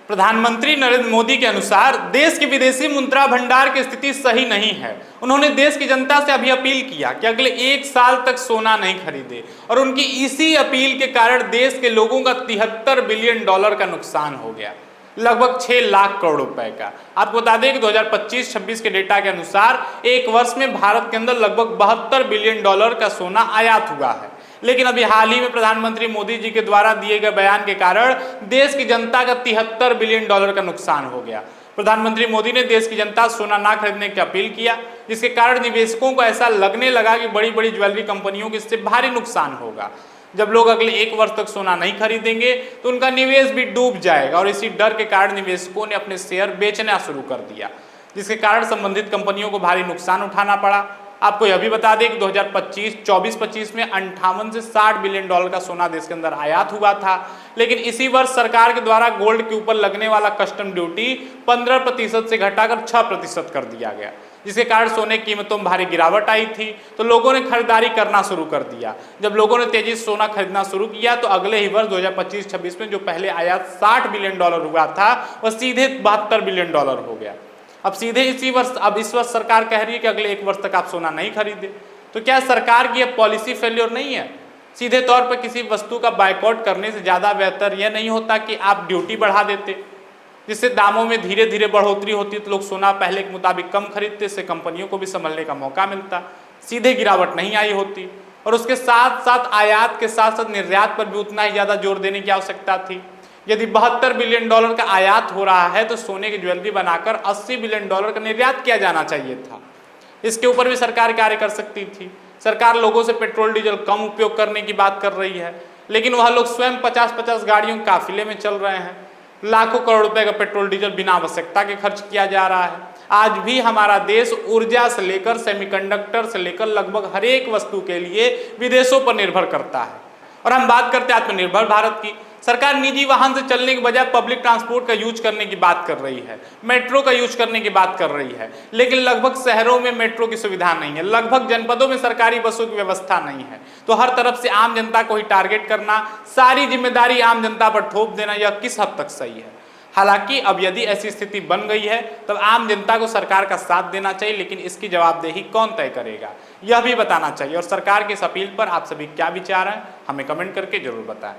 प्रधानमंत्री नरेंद्र मोदी के अनुसार देश के विदेशी मुद्रा भंडार की स्थिति सही नहीं है। उन्होंने देश की जनता से अभी अपील किया कि अगले 1 साल तक सोना नहीं खरीदे और उनकी इसी अपील के कारण देश के लोगों का 73 बिलियन डॉलर का नुकसान हो गया, लगभग 6 लाख करोड़ रुपए का। आपको बता दें कि 2025-26 के डेटा के अनुसार एक वर्ष में भारत के अंदर लगभग 72 बिलियन डॉलर का सोना आयात हुआ है। लेकिन अभी हाल ही में प्रधानमंत्री मोदी जी के द्वारा दिए गए बयान के कारण देश की जनता का 73 बिलियन डॉलर का नुकसान हो गया। प्रधानमंत्री मोदी ने देश की जनता से सोना ना खरीदने की अपील किया, जिसके कारण निवेशकों को ऐसा लगने लगा कि बड़ी बड़ी ज्वेलरी कंपनियों को इससे भारी नुकसान होगा। जब लोग अगले 1 वर्ष तक सोना नहीं खरीदेंगे तो उनका निवेश भी डूब जाएगा और इसी डर के कारण निवेशकों ने अपने शेयर बेचना शुरू कर दिया, जिसके कारण संबंधित कंपनियों को भारी नुकसान उठाना पड़ा। आपको यह भी बता दें कि 2024-25 में 58 से 60 बिलियन डॉलर का सोना देश के अंदर आयात हुआ था। लेकिन इसी वर्ष सरकार के द्वारा गोल्ड के ऊपर लगने वाला कस्टम ड्यूटी 15% से घटाकर 6% कर दिया गया, जिसके कारण सोने की कीमतों में भारी गिरावट आई थी। तो लोगों ने खरीदारी करना शुरू कर दिया। जब लोगों ने तेजी से सोना खरीदना शुरू किया तो अगले ही वर्ष 2025-26 में जो पहले आयात 60 बिलियन डॉलर हुआ था वह सीधे 72 बिलियन डॉलर हो गया। अब सीधे इस वर्ष सरकार कह रही है कि अगले 1 वर्ष तक आप सोना नहीं खरीदे। तो क्या सरकार की यह पॉलिसी फेल्योर नहीं है? सीधे तौर पर किसी वस्तु का बायकॉट करने से ज़्यादा बेहतर यह नहीं होता कि आप ड्यूटी बढ़ा देते, जिससे दामों में धीरे धीरे बढ़ोतरी होती तो लोग सोना पहले के मुताबिक कम खरीदते, इससे कंपनियों को भी संभलने का मौका मिलता, सीधे गिरावट नहीं आई होती। और उसके साथ साथ आयात के साथ साथ निर्यात पर भी उतना ही ज़्यादा जोर देने की आवश्यकता थी। यदि 72 बिलियन डॉलर का आयात हो रहा है तो सोने की ज्वेलरी बनाकर 80 बिलियन डॉलर का निर्यात किया जाना चाहिए था। इसके ऊपर भी सरकार कार्य कर सकती थी। सरकार लोगों से पेट्रोल डीजल कम उपयोग करने की बात कर रही है, लेकिन वह लोग स्वयं 50-50 गाड़ियों के काफिले में चल रहे हैं। लाखों करोड़ रुपए का पेट्रोल डीजल बिना आवश्यकता के खर्च किया जा रहा है। आज भी हमारा देश ऊर्जा से लेकर सेमीकंडक्टर से लेकर लगभग हर एक वस्तु के लिए विदेशों पर निर्भर करता है। और हम बात करते हैं आत्मनिर्भर भारत की। सरकार निजी वाहन से चलने के बजाय पब्लिक ट्रांसपोर्ट का यूज करने की बात कर रही है, मेट्रो का यूज करने की बात कर रही है। लेकिन लगभग शहरों में मेट्रो की सुविधा नहीं है, लगभग जनपदों में सरकारी बसों की व्यवस्था नहीं है। तो हर तरफ से आम जनता को ही टारगेट करना, सारी जिम्मेदारी आम जनता पर थोप देना, यह किस हद तक सही है? हालांकि अब यदि ऐसी स्थिति बन गई है तब आम जनता को सरकार का साथ देना चाहिए, लेकिन इसकी जवाबदेही कौन तय करेगा यह भी बताना चाहिए। और सरकार की इस अपील पर आप सभी क्या विचार हैं, हमें कमेंट करके जरूर बताएं।